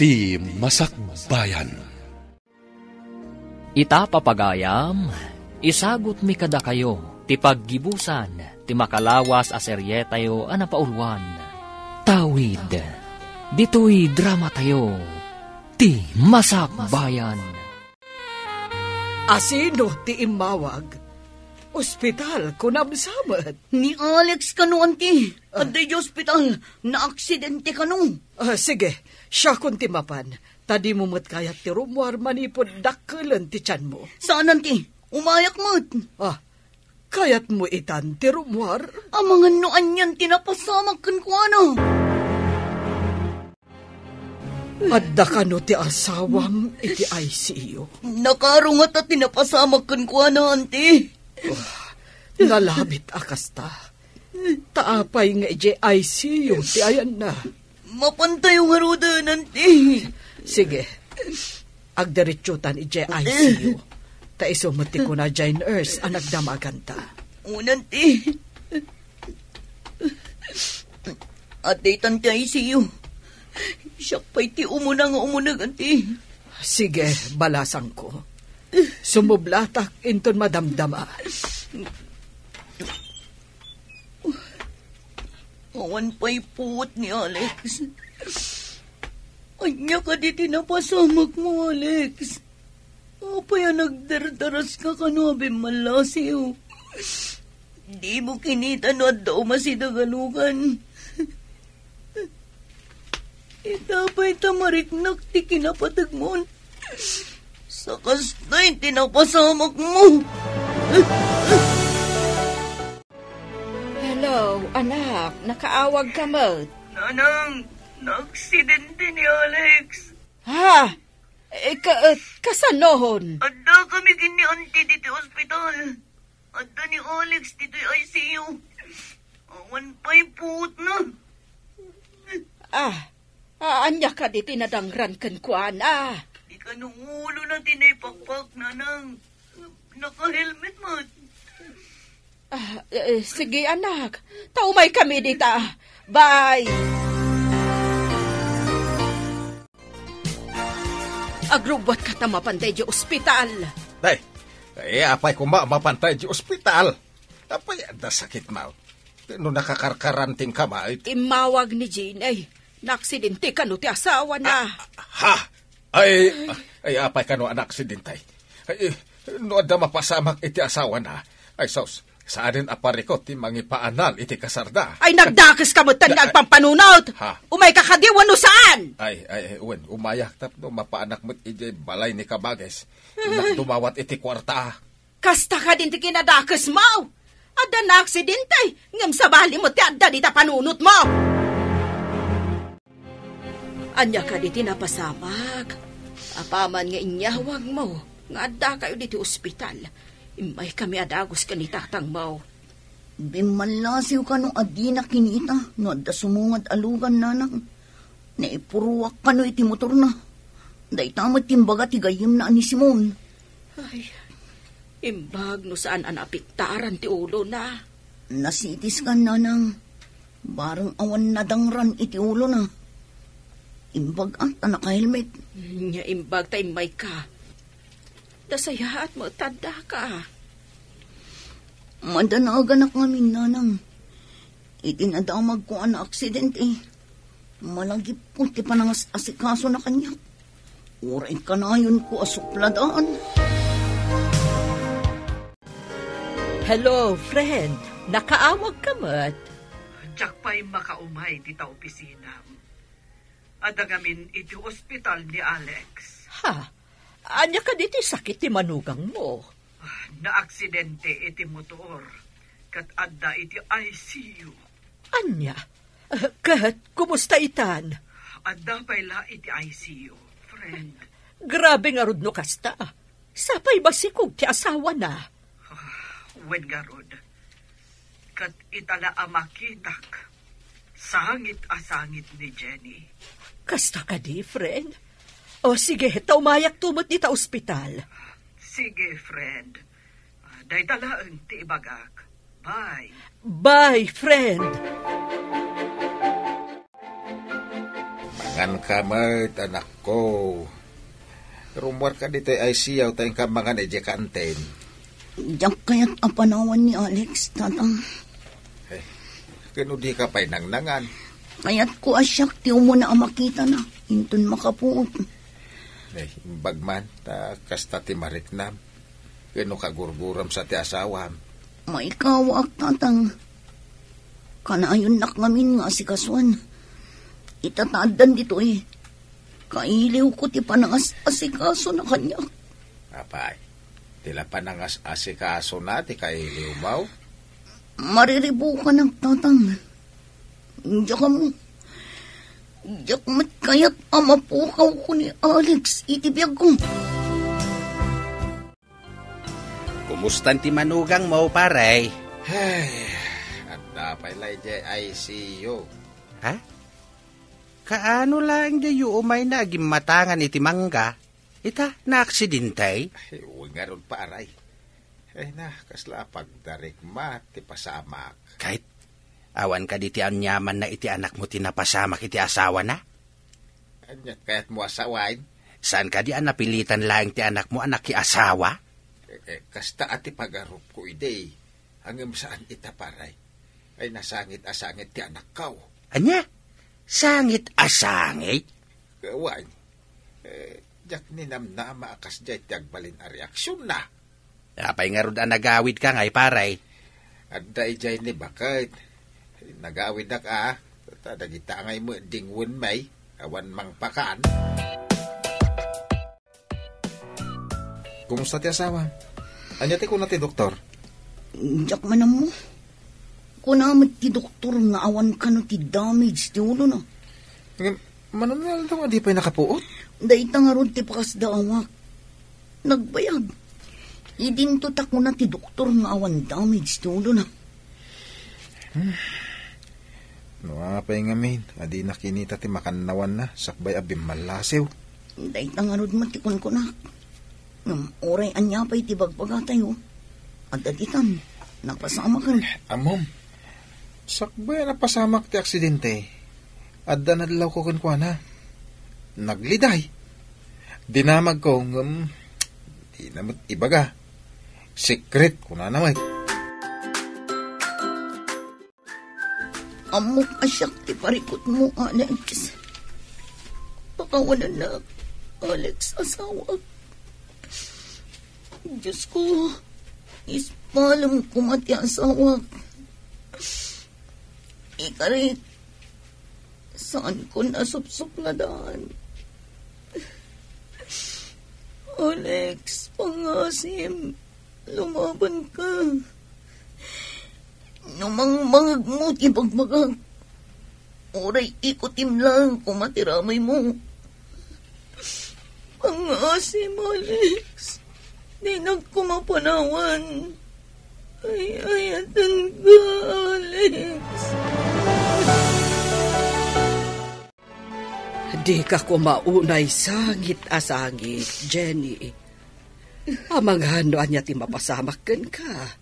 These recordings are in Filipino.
ti Masakbayan. Ita papagayam, isagot mi kada kayo, ti paggibusan, ti makalawas a serye tayo anapaulwan. Tawid, dito'y drama tayo, ti Masakbayan. Asino ti imawag? Ospital, kunamsamat. Ni Alex kanu, anti. Aday di ospital, na-aksidente kanu. Sige, siya kung timapan. Tadi mo mat kayat ti rumwar manipod dakkelan ti tiyan mo. Saan, anti? Umayak mo't. Kayat mo itan ti rumwar? Mga noan yan tinapasamag kan ko ano. Adda ka no ti asawam iti ICU. Nakarungat at tinapasamag kan ko ano, anti. Nalabit akasta. Taapay nga ICU ti ayan na. Mapantay yung haruda, nanti. Sige, agdiretsutan ICU. Taisumati ko na dyan nurse ang nagdamaganta. Nanti. Ate, tanti ICU. Siya pa'y ti umunang anti. Sige, balasang ko. Sumublatak inton madamdama. Awan pa'y puwot ni Alex. Anya ka di tinapasamag mo, Alex. Apay nagdardaras ka kanabi malasiw. Di mo kinita no at daw masidagalugan. Itapay tamariknak ti kinapatag mo. Sa kastay, tinapasamag mo. Hello, anak. Nakaawag ka mo. Nanang, na-aksidente ni Alex. Ha? Kasanohon? Adda kami gini auntie dito ospital. Adda ni Alex dito ICU. Awan pa'y puot na. Anya ka di tinadangran kan kuan, Di ka nung ulo na tinaypakpak, nanang. Naka-helmet mo. Sige, anak. Taumay kami dita. Bye! Agrubot ka ta mapantay di ospital. Day, apay ko mapantay di ospital. Apay, anda sakit mo. No nakakarkaranting ka ma. Imawag ni Jean, na-aksidente ka no ti asawa na. Ay, apay ka no anak-aksidente. No ada mapasamak iti asawa na. Ay, saan aparikot ti mangipaanal iti kasarda. Ay, nagdakas ka mo tan nagpampanunot. Umay ka kadiwan no saan? Ay, wen, umayak tap no mapaanak mo't iti balay ni Kabages. Dumawat iti kwarta. Kasta ka din ti kinadakas mo. Ada na aksidente. Ngam sabali mo ti adda di ta panunot mo. Anya ka di tinapasamag. Apaman nga inyawag mo. Nga adda kayo diti ospital. Imay kami adagos ka ni tatang mo. Bimalasiw ka no adi na kinita. No adda sumungad alugan nanang. Naipuruwak ka no iti motor na. Day tamat timbaga ti gayim na ani Simon. Ay, imbag no saan anapiktaran ti ulo na. Nasitis ka nanang. Barang awan nadangran iti ulo na. Imbag anta naka-helmet. Nya imbag ta imay ka. Dasayaat mo tanda ka. Madanagan na kami nanang. Itinadamag ko ang aksidente. Malagip po ti panangas asikaso na kanya. Uray ka na yun ko asupladaan. Hello, friend. Nakaawag ka mat? Diyak pa'y makaumay di ta opisina. Adagamin iti ospital ni Alex. Anya ka diti sakit ti manugang mo? Na-aksidente iti motor. Kat adda iti ICU. Anya? Kat, kumusta itan? Adda pa'yla iti ICU, friend. Grabe nga rod no kasta. Sapay basikog ti asawa na. Wen nga rod. Kat itala amakitak. Sangit-asangit ni Jenny. Kasta ka di, friend? O sige, taumayak tumot di ta ospital. Sige, friend. Day talaan ti ibagak. Bye. Bye, friend. Mangan ka mat, anak ko. Rumor ka dito ay siyaw tayong kamangan ay kanten. Diyak kaya't apanawan ni Alex, tatang. Kano di ka pa'y nangnangan. Kaya't ko asyak, tiyo mo na makita na. Intun makapuot. Bagman, kasta ti mariknam. Kano ka gurguram sa ti asawam. May kawak, tatang. Kanayon nak ngamin nga si Kaswan. Itataadan dito Kailiw ko ti panangas asikaso na kanya. Apay, tila panangas asikaso na ti kailiw mo? Mariribo ka ng tatang. Diyak mo. Diyak mat kaya't amapukaw ko ni Alex. Itibiyag ko. Kumusta ti manugang mo, paray? Ay, at napay lay ay ICU. Ha? Kaano lang dayo umay na matangan iti mangga? Ita, na-aksidentay? Ay, huwag nga ron paray. Ay na, kasla pagdarikma, ti pasamak. Kahit, awan ka diti anyaman na iti anak mo tinapasamak iti asawa na? Anyat kaya't mo asawain? Saan ka di napilitan lang ti anak mo anak ki asawa? Kasta ati pagarup ko ide. Hanggang saan ita paray? Ay nasangit-asangit ti anak kaw. Anya? Sangit asangit? Kawan, jak ninamnama akas jay ti agbalin a reaksyon na. Apay nga rod nagawid ka ngay paray. Adda ijay ni bakit. Nagawid na ka, tadagita ngay mo dingwon may, awan mang pakaan. Kumusta ti asawa? Anyati ko na ti doktor? Diyak manam mo. Kunamit ti doktor nga awan ka no ti damage ti ulo na. Manam na lang di pa'y nakapuot? Daita nga ron ti pakas daawak. Nagbayag. Idinto tako na ti doktor nga awan damage ti ulo na. Nuapay nga min, adi nakinita ti makanawan na, sakbay abim malasew. Daita nga ron matikon ko na. Oray anya pa'y ti bagbagatay At daditan, napasama ka rin. Amom, sakbay napasamak ti aksidente. Adda nadlaw ko kunkwana. Nagliday. Dinamag ko, di naman ibaga. Secret ko na naman. Amok asyak ti parikot mo, Alex. Pakawalan na, Alex, asawa. Diyos ko, ispalam ko mati asawa. Ikarit, saan ko nasupsupladaan? Alex, pangasim, lumaban ka. Numangmangag mo, tibagmagag. Oray ikutim lang kung matiramay mo. Pangasim, Alex. Di nagkumapanawan. Ayatan ka, Alex. Di ka kumaunay sangit-asangit, Jenny. Amang hanoan niya ti mapasamak ka.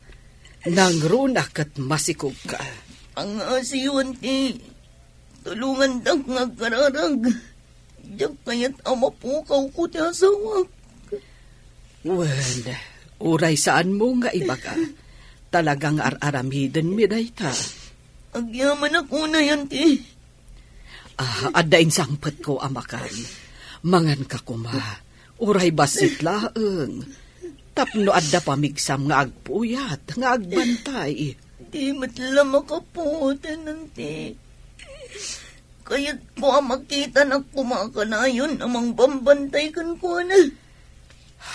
Nangrunak at masikog ka. Ang asiyon ti, tulungan dak nga kararag. Diyak kaya't amapukaw ko ti asawak. Well, uray saan mo nga iba ka? Talagang ar-aramiden mi dayta. Agyaman ako na yan ti. Adain sangpat ko amakan. Mangan ka kuma. Uray basit laeng. Tapno adda pamigsam nga agpuyat, nga agbantay. Di matla makaputan nanti. Kaya't ko makita na kumakanayon amang bambantay kan ko na.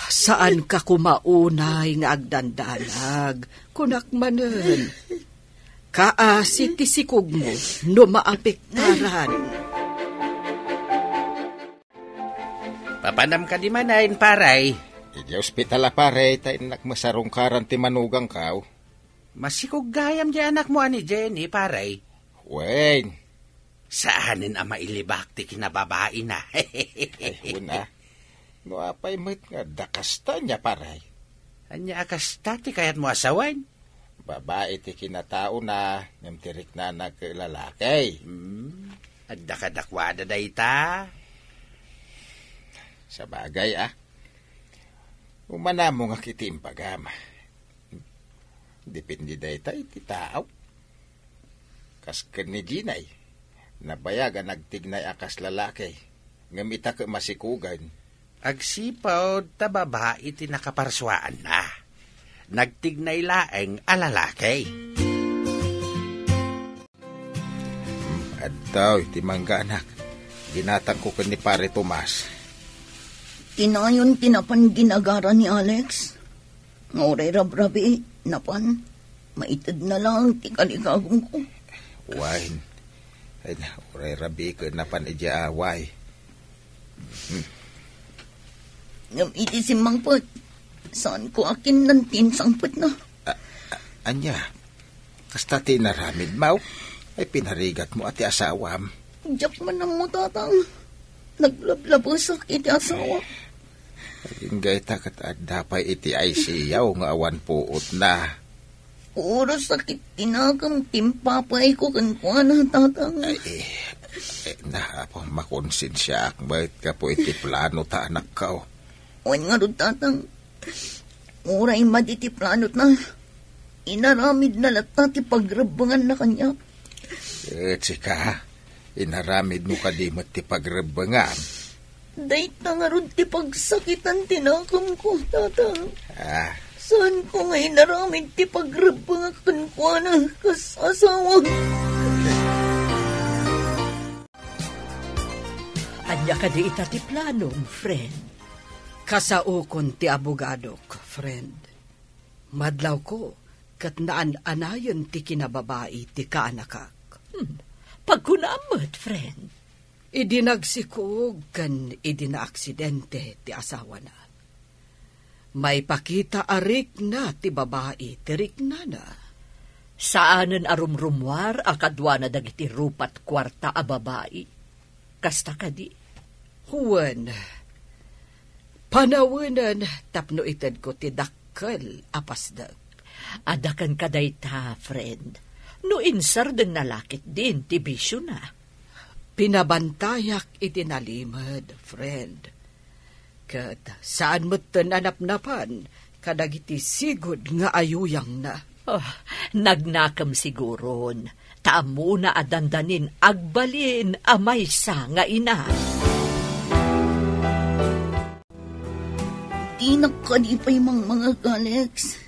Saan ka kumaunay nga agdandalag? Kunak manen. Kaasit ti sikog mo, no maapektaran. Papanam ka di manayin, paray. Iti ospital pare, tayo nakmasarungkaran ti manugang kaw. Masikog gayam di anak mo ani Jenny, paray. Wen. Saanin ang mailibak ti kinababae na. Una, no apay mo't nga dakasta niya paray. Anya akasta ti kayat mo asawan? Babae ti kinatao na, namtirik na naglalakay. Adda kadakwada day ta. Sa bagay, umana mo nga kitim pagama. Depende day tayo, iti tao. Kas ni Ginay, nabayagan nagtignay akas lalaki, ngamita ka masikugan. Agsipaw ta babae ti nakaparswaan na. Nagtignay laeng alalaki. Adtaw, iti mangga anak. Ginatang ko ni Pare Tomas. Tinayon tinapan ginagara ni Alex. Ngoray rabrabi, napan. Maitid na lang, ti kaligagong ko. Wine. Ay, oray rabi ka napan ija away. Ngam iti simangpot. Saan ko akin ng tinsangpot na? Anya, kasta tinaramid mau, ay pinarigat mo ati asawam. Diyak man ang mo tatang. Naglablabasak iti asawa. Ingay takat adapay iti ay siyaw nga awan puot na. Oras sakit tinagam timpapay ko kankwana tatang. Makonsensya akbait ka po iti plano ta anak ka. Wan nga rin tatang. Oray maditi plano na. Inaramid na lata ti pagrabangan na kanya. Sika, inaramid mo ka di mat ti pagrabangan. Dahit na nga rin ti pagsakitan tinakam ko tatang. Saan ko nga inaramid ti pagrabangan ko na kasasawa? Anya ka di ita ti planong, friend. Kasaukon ti abogadok, friend. Madlaw ko, kat naan-anayon ti kinababae ti kaanakak. Pagkunamot, friend. Idinagsikog kan idinaaksidente ti asawa na. May pakita arik na ti babae ti rikna na. Saanen arumrumwar akadwa na dagiti rupat kwarta a babae. Kasta kadi. Huwan, panawanan tapno ited ko ti dakkel apasdag. Adakan kaday ta, friend. No insar den nalakit din ti bisyo na. Pinabantayak itinalimad, friend. Kat saan mo't nanap-napan kadagiti sigod nga ayuyang na. Nagnakam siguron. Taamo na adandanin agbalin amay sa nga ina. Di nakkalipay mga Alex.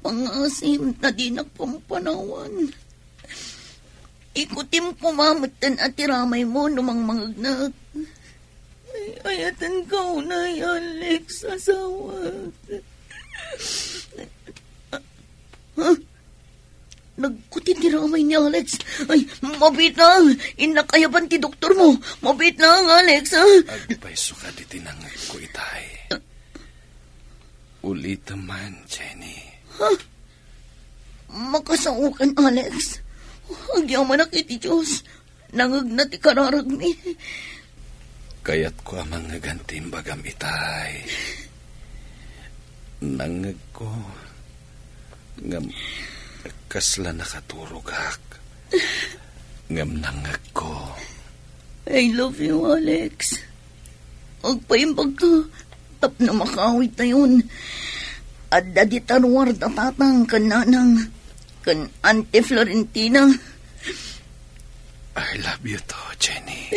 Pangasim na di nagpampanawan. Ikutim kumamatan at tiramay mo numang mangagnak. Ay, ayatan ka unay, Alex, asawa. Nagkutin tiramay ni Alex. Ay, mabit na. Inakayaban ti doktor mo. Mabit na, Alex, ha? Agpaiso ka di tinangag ko itay. Ulit naman, Jenny. Ha? Makasaukan, Alex. Agyaman na kiti Diyos. Nangag na ti kararag mi. Kaya't ko amang nagantim bagam itay. Nangag ko. Ngam kasla nakaturugak. Ngam nangag ko. I love you, Alex. Agpaimbag ka. Tap na makawit na yun. At dadi tarwar da tatang kananang kan Auntie Florentina. I love you to, Jenny.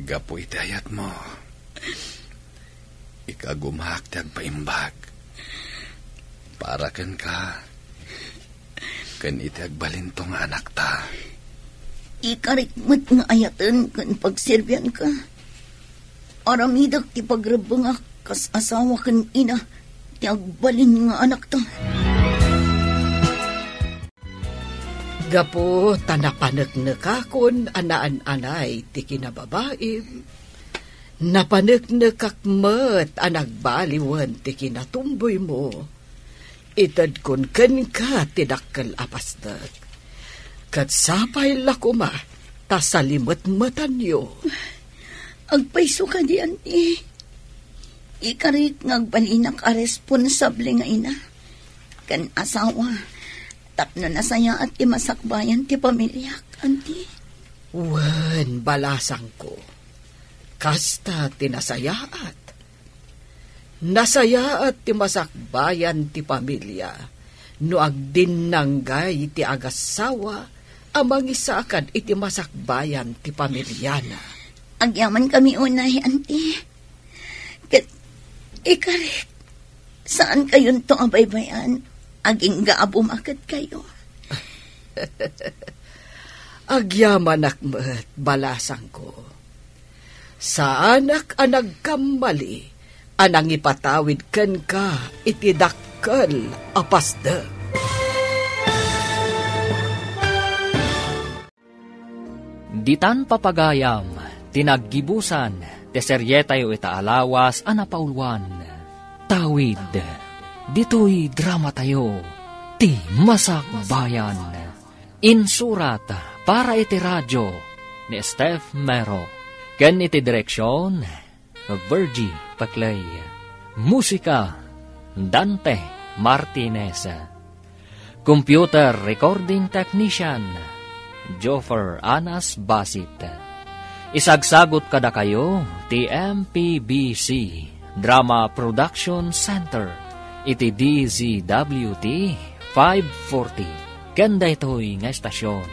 Gapo itayat mo. Ikagumahak tiyag paimbag. Para kan ka. Kan itiyag balintong anak ta. Ikarikmat nga ayatan kan pagserbian ka. Aramidak ti pagrabangak kas asawa kan ina. Tiyag balin nga anak ta. Gapo tanapanek akon anaan-anay ti kinababae. Napanek-nakakmat anagbaliwan ti kinatumboy mo. Itad kon ken ka ti dakkel apasdag. Kat sapay lakuma tasalimot-matan yo. Agpaiso ka di, Auntie. Ikarik ngagbalinak a responsable nga ina. Kan asawa. Tapno na saya at imasakbayan ti pamilyak. auntie? Wen, balasang ko. Kasta tinasayaat. Nasayaat ti masakbayan ti pamilya. No agdinanggay ti agasawa, amang isakad iti masakbayan ti pamilyana. Agyaman kami unay, auntie. Ikarik, saan kayon to abaybayan? Aging gaabumakad kayo. Agyaman akmet, balasang ko. Sa anak anag kamali, anang ipatawid ken ka, iti dakkel apasda. Ditan papagayam, tinaggibusan, ti seryetayo itaalawas anapaulwan. Tawid, dito'y drama tayo, ti masakbayan. Insurat para iti radyo ni Steph Mero. Ken iti direksyon, Virgie Paclay. Musika, Dante Martinez. Computer Recording Technician, Joffer Anas Basit. Isagsagot kada kayo, ti MPBC Drama Production Center, iti DZWT 540. Kanda ito'y nga estasyon.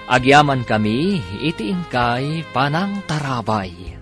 Agyaman kami, iti ingkay panang tarabay.